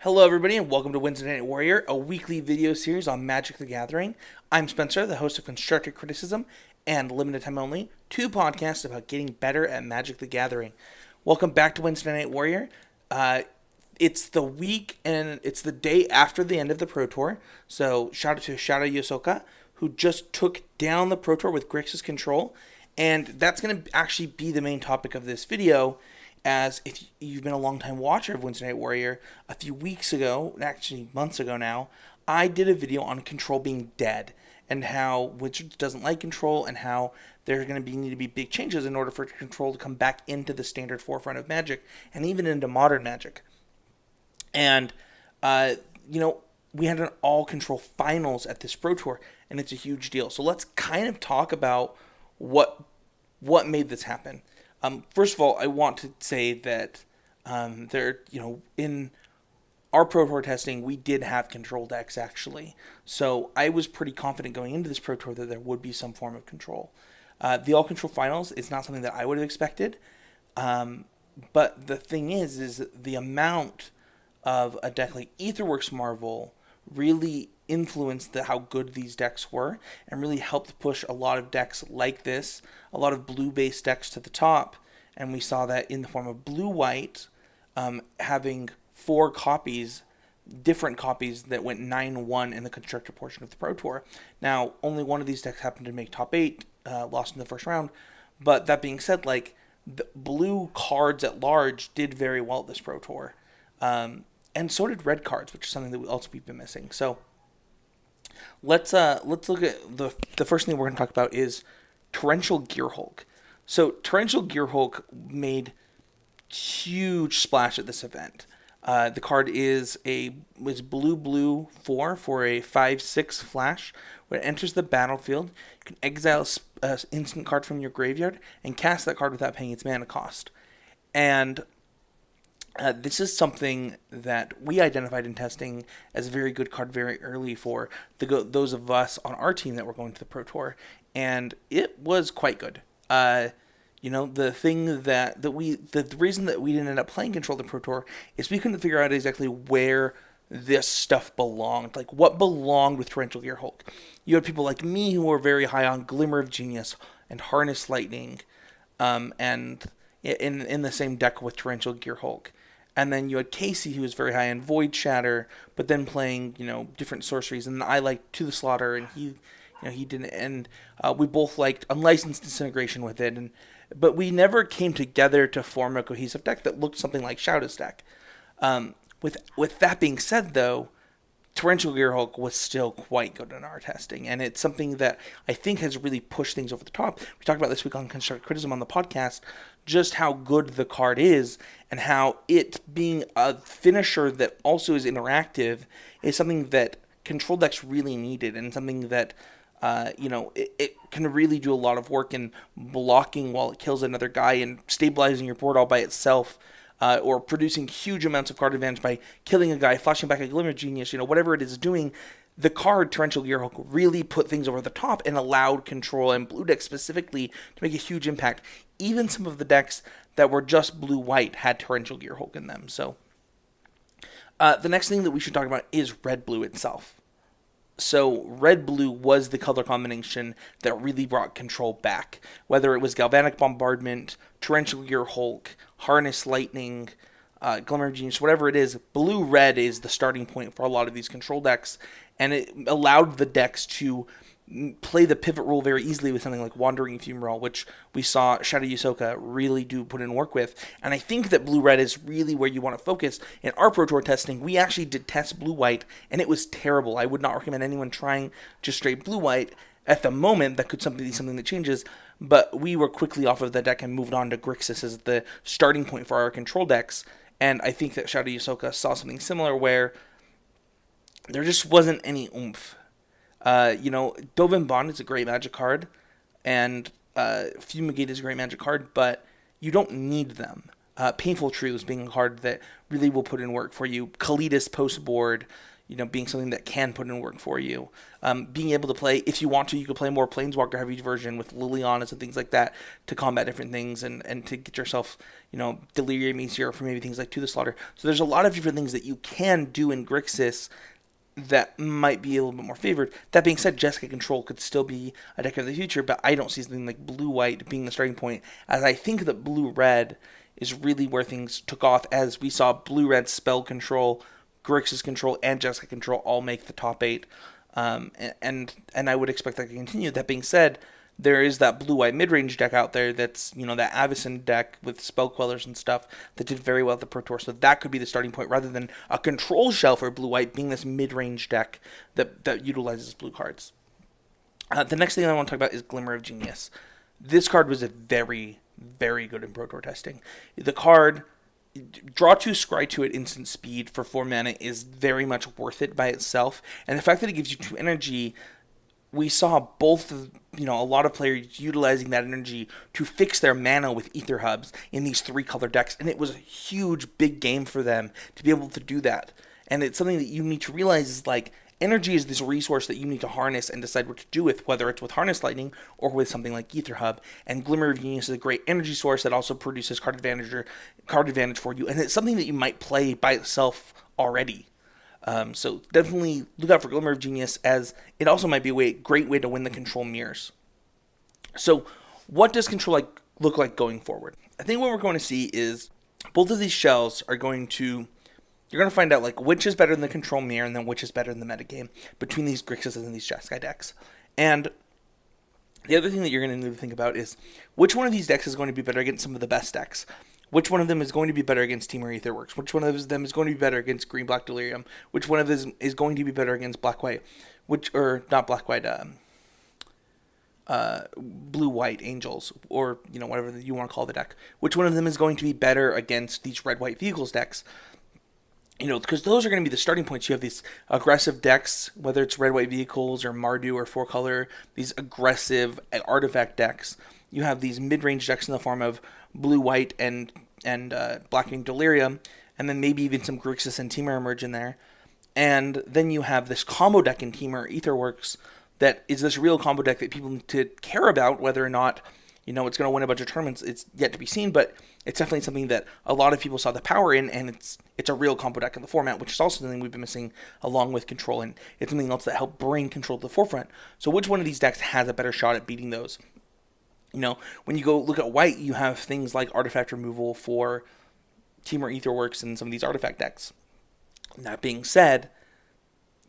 Hello everybody and welcome to Wednesday Night Warrior, a weekly video series on Magic the Gathering. I'm Spencer, the host of Constructive Criticism and Limited Time Only, two podcasts about getting better at Magic the Gathering. Welcome back to Wednesday Night Warrior. It's the week and it's the day after the end of the Pro Tour, so shout out to Shadow Yosoka, who just took down the Pro Tour with Grixis Control, and that's going to actually be the main topic of this video. As if you've been a long-time watcher of Wednesday Night Warrior, a few weeks ago, actually months ago now, I did a video on Control being dead and how Wizards doesn't like Control and how there are going to need to be big changes in order for Control to come back into the standard forefront of Magic and even into modern Magic. And, we had an all-Control finals at this Pro Tour, and it's a huge deal. So let's kind of talk about what made this happen. First of all, I want to say that in our Pro Tour testing, we did have Control decks, actually. So I was pretty confident going into this Pro Tour that there would be some form of Control. The All-Control Finals is not something that I would have expected. But the thing is the amount of a deck like Aetherworks Marvel really influenced how good these decks were and really helped push a lot of decks like this, a lot of blue-based decks to the top. And we saw that in the form of blue-white, having different copies that went 9-1 in the constructor portion of the Pro Tour. Now, only one of these decks happened to make top 8, lost in the first round. But that being said, the blue cards at large did very well at this Pro Tour. And so did red cards, which is something that we've been missing. So let's look at the first thing we're going to talk about is Torrential Gearhulk. So Torrential Gearhulk made huge splash at this event. The card is blue 4 for a 5/6 flash. When it enters the battlefield, you can exile an instant card from your graveyard and cast that card without paying its mana cost. And this is something that we identified in testing as a very good card very early for those of us on our team that were going to the Pro Tour, and it was quite good. The reason that we didn't end up playing Control the Pro Tour is we couldn't figure out exactly where this stuff belonged, like what belonged with Torrential Gearhulk. You had people like me who were very high on Glimmer of Genius and Harness Lightning, and in the same deck with Torrential Gearhulk. And then you had Casey, who was very high on Void Shatter, but then playing, different sorceries. And I liked To the Slaughter, and he didn't. And we both liked Unlicensed Disintegration with it. But we never came together to form a cohesive deck that looked something like Shadow's deck. With that being said, though, Torrential Gearhulk was still quite good in our testing, and it's something that I think has really pushed things over the top. We talked about this week on Constructive Criticism on the podcast, just how good the card is, and how it being a finisher that also is interactive is something that Control decks really needed, and something that it can really do a lot of work in blocking while it kills another guy and stabilizing your board all by itself. Or producing huge amounts of card advantage by killing a guy, flashing back a Glimmer Genius, whatever it is doing. The card Torrential Gearhulk really put things over the top and allowed Control and blue decks specifically to make a huge impact. Even some of the decks that were just blue-white had Torrential Gearhulk in them. So the next thing that we should talk about is red-blue itself. So red-blue was the color combination that really brought Control back. Whether it was Galvanic Bombardment, Torrential Gearhulk, Harness Lightning, Glimmer of Genius, whatever it is, blue-red is the starting point for a lot of these Control decks, and it allowed the decks to play the pivot role very easily with something like Wandering Ephemeral, which we saw Shadow Yosoka really do put in work with. And I think that blue-red is really where you want to focus. In our Pro Tour testing, we actually did test blue-white, and it was terrible. I would not recommend anyone trying just straight blue-white. At the moment, that could be something that changes, but we were quickly off of the deck and moved on to Grixis as the starting point for our Control decks. And I think that Shadow Yosoka saw something similar where there just wasn't any oomph. Dovin Bond is a great Magic card, and Fumigate is a great Magic card, but you don't need them. Painful Truths being a card that really will put in work for you. Kalidas post board, being something that can put in work for you. Being able to play, if you want to, you can play more Planeswalker heavy version with Lilianas and things like that to combat different things and to get yourself, Delirium easier for maybe things like To the Slaughter. So there's a lot of different things that you can do in Grixis that might be a little bit more favored. That being said, Jessica Control could still be a deck of the future, but I don't see something like Blue-White being the starting point, as I think that Blue-Red is really where things took off, as we saw Blue-Red Spell Control, Grixis Control, and Jessica Control all make the top 8, and I would expect that to continue. That being said, there is that Blue-White mid-range deck out there that's, that Avacyn deck with Spell Quellers and stuff that did very well at the Pro Tour, so that could be the starting point rather than a control shell for Blue-White being this mid-range deck that utilizes blue cards. The next thing I want to talk about is Glimmer of Genius. This card was a very, very good in Pro Tour testing. The card, draw 2, scry 2 at instant speed for 4 mana is very much worth it by itself. And the fact that it gives you 2 energy, we saw both a lot of players utilizing that energy to fix their mana with Ether Hubs in these 3-color decks. And it was a huge, big game for them to be able to do that. And it's something that you need to realize is energy is this resource that you need to harness and decide what to do with, whether it's with Harness Lightning or with something like Ether Hub. And Glimmer of Genius is a great energy source that also produces card advantage for you. And it's something that you might play by itself already. So definitely look out for Glimmer of Genius, as it also might be a great way to win the control mirrors. So what does control look like going forward? I think what we're going to see is both of these shells are you're going to find out which is better than the control mirror and then which is better than the metagame between these Grixis and these Jeskai decks. And the other thing that you're going to need to think about is which one of these decks is going to be better against some of the best decks. Which one of them is going to be better against Temur Aetherworks? Which one of them is going to be better against Green-Black Delirium? Which one of them is going to be better against Black-White? Not Black-White, Blue-White Angels, or, whatever you want to call the deck. Which one of them is going to be better against these Red-White Vehicles decks? Because those are going to be the starting points. You have these aggressive decks, whether it's Red-White Vehicles or Mardu or 4-color, these aggressive artifact decks. You have these mid-range decks in the form of Blue-White and Blackwing Delirium, and then maybe even some Grixis and Temur emerge in there. And then you have this combo deck in Temur Aetherworks that is this real combo deck that people need to care about. Whether or not it's going to win a bunch of tournaments, it's yet to be seen, but it's definitely something that a lot of people saw the power in, and it's a real combo deck in the format, which is also something we've been missing along with Control, and it's something else that helped bring Control to the forefront. So which one of these decks has a better shot at beating those? When you go look at White, you have things like Artifact Removal for Temur Aetherworks and some of these artifact decks. That being said,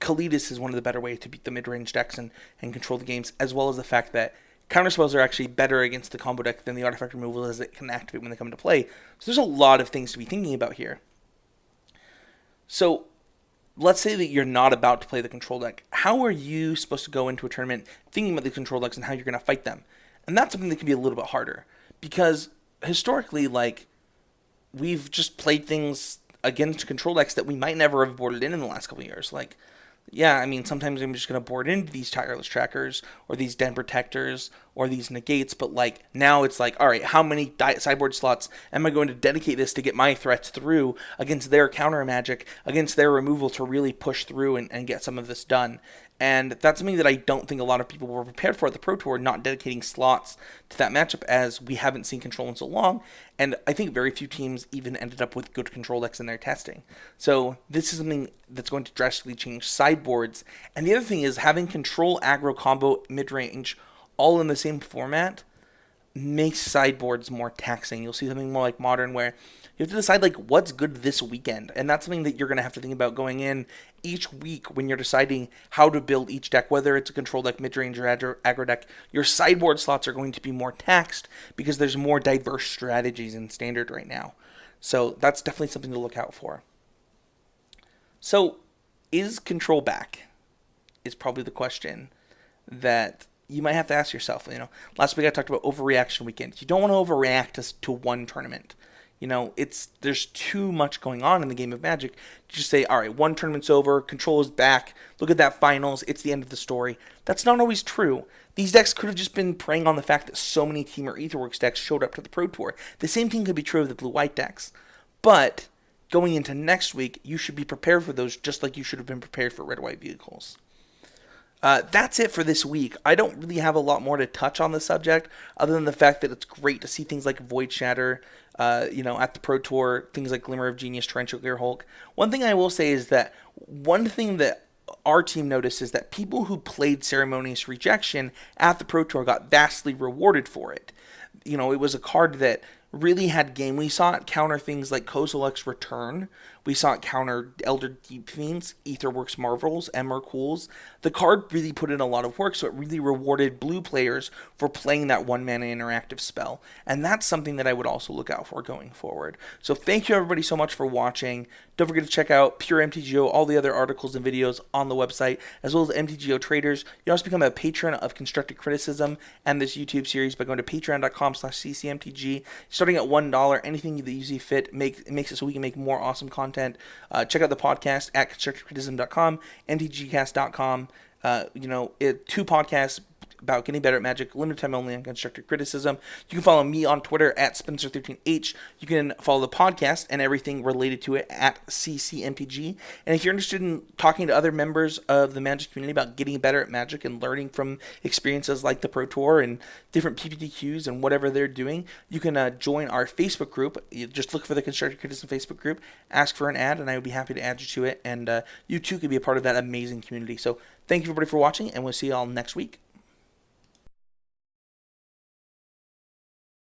Kalidas is one of the better ways to beat the mid-range decks and control the games, as well as the fact that counterspells are actually better against the combo deck than the artifact removal, as it can activate when they come into play. So there's a lot of things to be thinking about here. So let's say that you're not about to play the control deck. How are you supposed to go into a tournament thinking about the control decks and how you're going to fight them? And that's something that can be a little bit harder, because historically, we've just played things against control decks that we might never have boarded in the last couple of years. Sometimes I'm just going to board into these Tireless Trackers or these Den Protectors or these Negates, but now it's all right, how many sideboard slots am I going to dedicate this to get my threats through against their counter magic, against their removal to really push through and get some of this done? And that's something that I don't think a lot of people were prepared for at the Pro Tour, not dedicating slots to that matchup, as we haven't seen control in so long. And I think very few teams even ended up with good control decks in their testing. So this is something that's going to drastically change sideboards. And the other thing is having control, aggro, combo, mid-range all in the same format makes sideboards more taxing. You'll see something more like Modern, where you have to decide what's good this weekend, and that's something that you're going to have to think about going in each week when you're deciding how to build each deck, whether it's a control deck, mid-range, or aggro deck. Your sideboard slots are going to be more taxed because there's more diverse strategies in Standard right now. So that's definitely something to look out for. So is control back? Is probably the question that you might have to ask yourself. Last week I talked about overreaction weekend. You don't want to overreact to one tournament. There's too much going on in the game of Magic to just say, all right, one tournament's over, control is back, look at that finals, it's the end of the story. That's not always true. These decks could have just been preying on the fact that so many Temur Aetherworks decks showed up to the Pro Tour. The same thing could be true of the Blue-White decks. But going into next week, you should be prepared for those just like you should have been prepared for red-white vehicles. That's it for this week. I don't really have a lot more to touch on the subject, other than the fact that it's great to see things like Void Shatter, at the Pro Tour, things like Glimmer of Genius, Torrential Gearhulk. One thing I will say is that one thing that our team noticed is that people who played Ceremonious Rejection at the Pro Tour got vastly rewarded for it. It was a card that really had game. We saw it counter things like Kozilek's Return. We saw it counter Elder Deep Fiends, Aetherworks Marvels, Emrakul's. The card really put in a lot of work, so it really rewarded blue players for playing that 1-mana interactive spell. And that's something that I would also look out for going forward. So thank you everybody so much for watching. Don't forget to check out Pure MTGO, all the other articles and videos on the website, as well as MTGO Traders. You can also become a patron of Constructive Criticism and this YouTube series by going to patreon.com/ccmtg. Starting at $1, anything that you see fit makes it so we can make more awesome content. Check out the podcast at constructivecriticism.com, mtgcast.com. 2 podcasts about getting better at Magic, limited time only on constructive criticism. You can follow me on Twitter at Spencer13H. You can follow the podcast and everything related to it at CCMTG. And if you're interested in talking to other members of the Magic community about getting better at Magic and learning from experiences like the Pro Tour and different PPTQs and whatever they're doing, you can join our Facebook group. You just look for the Constructive Criticism Facebook group, ask for an ad, and I would be happy to add you to it. And you too could be a part of that amazing community. So thank you everybody for watching, and we'll see you all next week.